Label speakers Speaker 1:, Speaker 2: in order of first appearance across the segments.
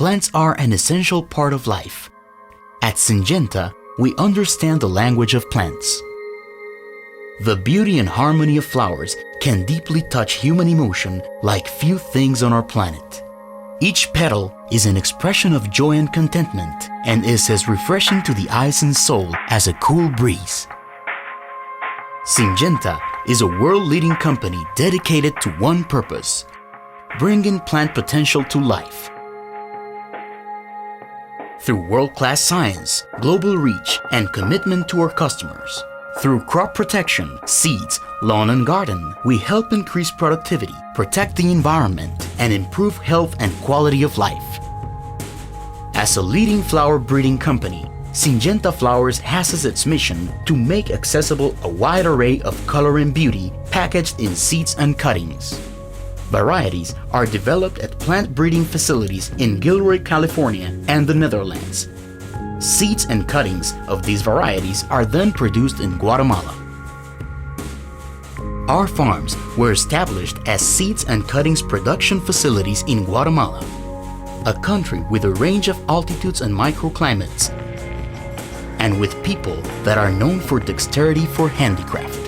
Speaker 1: plants are an essential part of life. At Syngenta, we understand the language of plants. The beauty and harmony of flowers can deeply touch human emotion like few things on our planet. Each petal is an expression of joy and contentment and is as refreshing to the eyes and soul as a cool breeze. Syngenta is a world-leading company dedicated to one purpose: bringing plant potential to life. Through world-class science, global reach, and commitment to our customers. Through crop protection, seeds, lawn and garden, we help increase productivity, protect the environment, and improve health and quality of life. As a leading flower breeding company, Syngenta Flowers has as its mission to make accessible a wide array of color and beauty packaged in seeds and cuttings. Varieties are developed at plant breeding facilities in Gilroy, California and the Netherlands. Seeds and cuttings of these varieties are then produced in Guatemala. Our farms were established as seeds and cuttings production facilities in Guatemala, a country with a range of altitudes and microclimates, and with people that are known for dexterity for handicraft.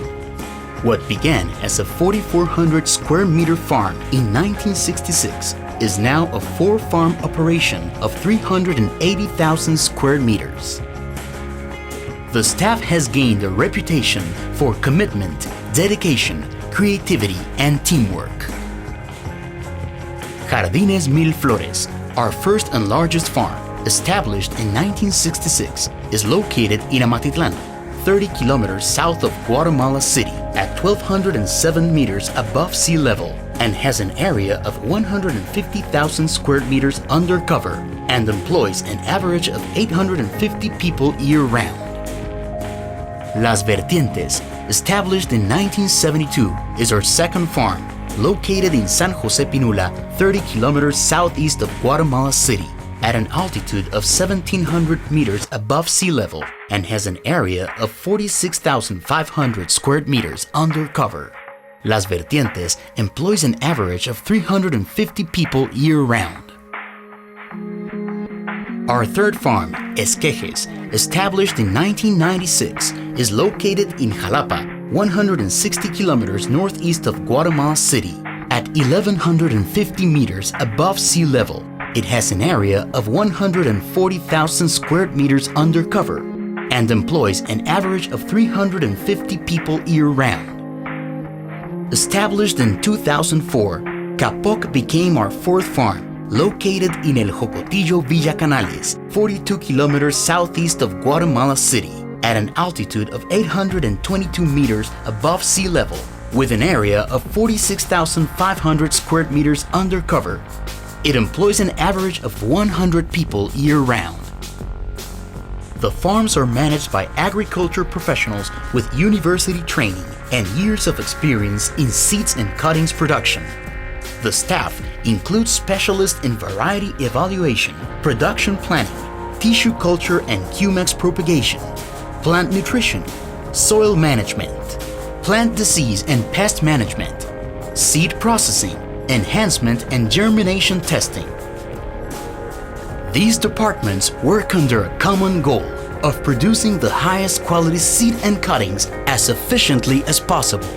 Speaker 1: What began as a 4,400 square meter farm in 1966 is now a 4-farm operation of 380,000 square meters. The staff has gained a reputation for commitment, dedication, creativity, and teamwork. Jardines Mil Flores, our first and largest farm, established in 1966, is located in Amatitlán, 30 kilometers south of Guatemala City, at 1,207 meters above sea level, and has an area of 150,000 square meters under cover and employs an average of 850 people year-round. Las Vertientes, established in 1972, is our second farm, located in San Jose Pinula, 30 kilometers southeast of Guatemala City, at an altitude of 1,700 meters above sea level, and has an area of 46,500 square meters under cover. Las Vertientes employs an average of 350 people year-round. Our third farm, Esquejes, established in 1996, is located in Jalapa, 160 kilometers northeast of Guatemala City, at 1,150 meters above sea level. It has an area of 140,000 square meters under cover and employs an average of 350 people year-round. Established in 2004, Capoc became our fourth farm, located in El Jocotillo, Villa Canales, 42 kilometers southeast of Guatemala City, at an altitude of 822 meters above sea level, with an area of 46,500 square meters under cover. It employs an average of 100 people year-round. The farms are managed by agriculture professionals with university training and years of experience in seeds and cuttings production. The staff includes specialists in variety evaluation, production planning, tissue culture and Cumex propagation, plant nutrition, soil management, plant disease and pest management, seed processing, enhancement and germination testing. These departments work under a common goal of producing the highest quality seed and cuttings as efficiently as possible.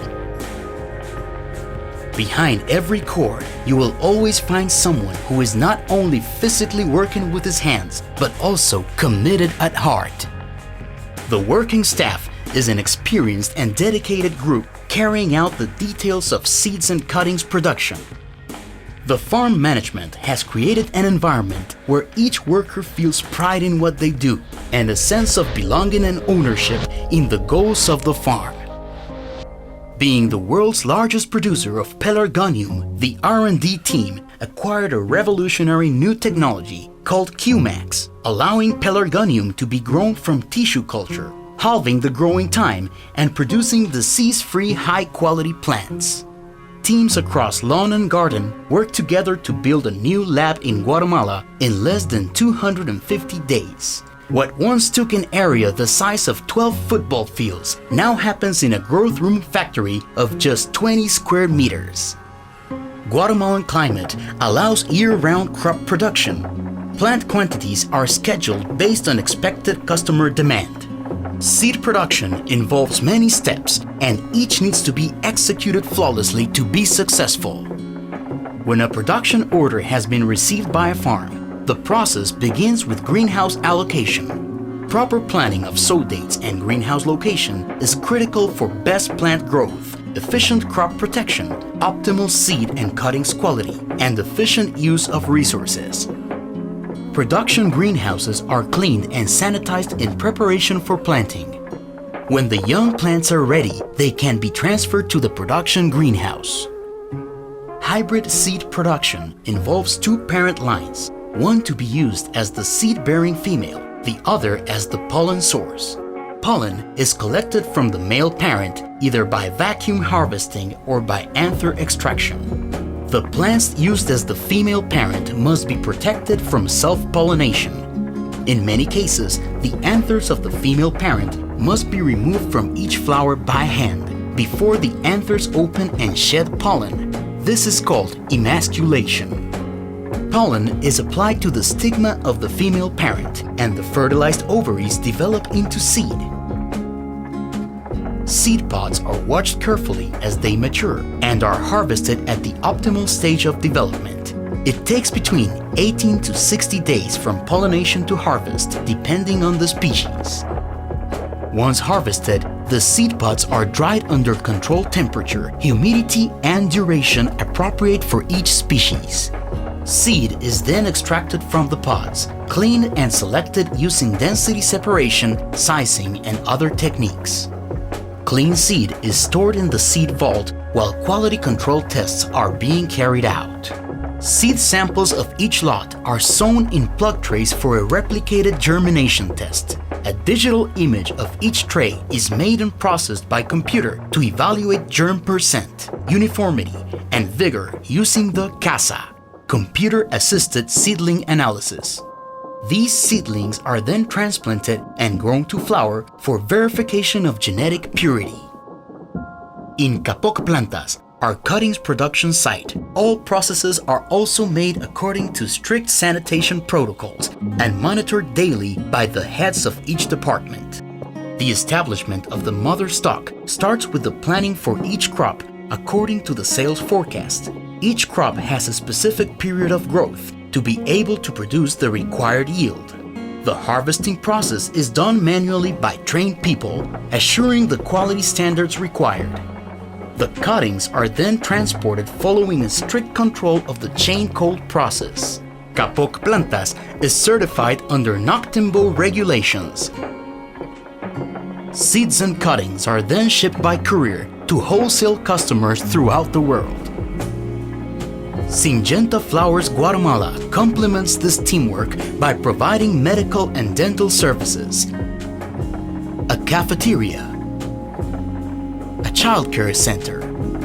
Speaker 1: Behind every cord, you will always find someone who is not only physically working with his hands, but also committed at heart. The working staff is an experienced and dedicated group carrying out the details of seeds and cuttings production. The farm management has created an environment where each worker feels pride in what they do and a sense of belonging and ownership in the goals of the farm. Being the world's largest producer of pelargonium, the R&D team acquired a revolutionary new technology called Cumex, allowing pelargonium to be grown from tissue culture, halving the growing time and producing disease-free high-quality plants. Teams across lawn and garden worked together to build a new lab in Guatemala in less than 250 days. What once took an area the size of 12 football fields now happens in a growth room factory of just 20 square meters. Guatemalan climate allows year-round crop production. Plant quantities are scheduled based on expected customer demand. Seed production involves many steps, and each needs to be executed flawlessly to be successful. When a production order has been received by a farm, the process begins with greenhouse allocation. Proper planning of sow dates and greenhouse location is critical for best plant growth, efficient crop protection, optimal seed and cuttings quality, and efficient use of resources. Production greenhouses are cleaned and sanitized in preparation for planting. When the young plants are ready, they can be transferred to the production greenhouse. Hybrid seed production involves two parent lines, one to be used as the seed-bearing female, the other as the pollen source. Pollen is collected from the male parent either by vacuum harvesting or by anther extraction. The plants used as the female parent must be protected from self-pollination. In many cases, the anthers of the female parent must be removed from each flower by hand before the anthers open and shed pollen. This is called emasculation. Pollen is applied to the stigma of the female parent, and the fertilized ovaries develop into seed. Seed pods are watched carefully as they mature and are harvested at the optimal stage of development. It takes between 18 to 60 days from pollination to harvest, depending on the species. Once harvested, the seed pods are dried under controlled temperature, humidity, and duration appropriate for each species. Seed is then extracted from the pods, cleaned and selected using density separation, sizing, and other techniques. Clean seed is stored in the seed vault while quality control tests are being carried out. Seed samples of each lot are sown in plug trays for a replicated germination test. A digital image of each tray is made and processed by computer to evaluate germ percent, uniformity, and vigor using the CASA, computer-assisted seedling analysis. These seedlings are then transplanted and grown to flower for verification of genetic purity. In Capoc Plantas, our cuttings production site, all processes are also made according to strict sanitation protocols and monitored daily by the heads of each department. The establishment of the mother stock starts with the planning for each crop according to the sales forecast. Each crop has a specific period of growth to be able to produce the required yield. The harvesting process is done manually by trained people, assuring the quality standards required. The cuttings are then transported following a strict control of the chain cold process. Capoc Plantas is certified under NOCTIMBO regulations. Seeds and cuttings are then shipped by courier to wholesale customers throughout the world. Syngenta Flowers Guatemala complements this teamwork by providing medical and dental services, a cafeteria, a childcare center,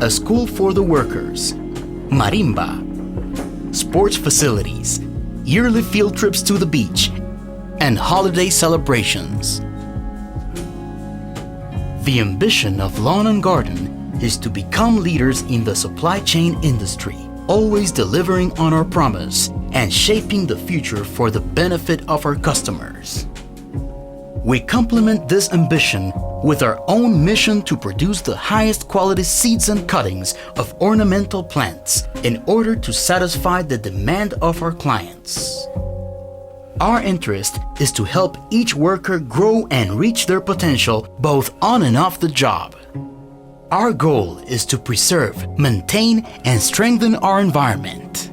Speaker 1: a school for the workers, marimba, sports facilities, yearly field trips to the beach, and holiday celebrations. The ambition of Lawn and Garden is to become leaders in the supply chain industry, always delivering on our promise and shaping the future for the benefit of our customers. We complement this ambition with our own mission to produce the highest quality seeds and cuttings of ornamental plants in order to satisfy the demand of our clients. Our interest is to help each worker grow and reach their potential both on and off the job. Our goal is to preserve, maintain, and strengthen our environment.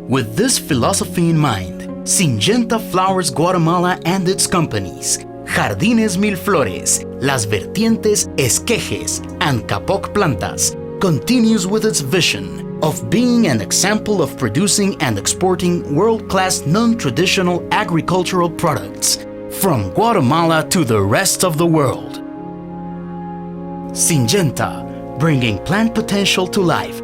Speaker 1: With this philosophy in mind, Syngenta Flowers Guatemala and its companies, Jardines Mil Flores, Las Vertientes, Esquejes, and Capoc Plantas, continues with its vision of being an example of producing and exporting world-class non-traditional agricultural products from Guatemala to the rest of the world. Syngenta, bringing plant potential to life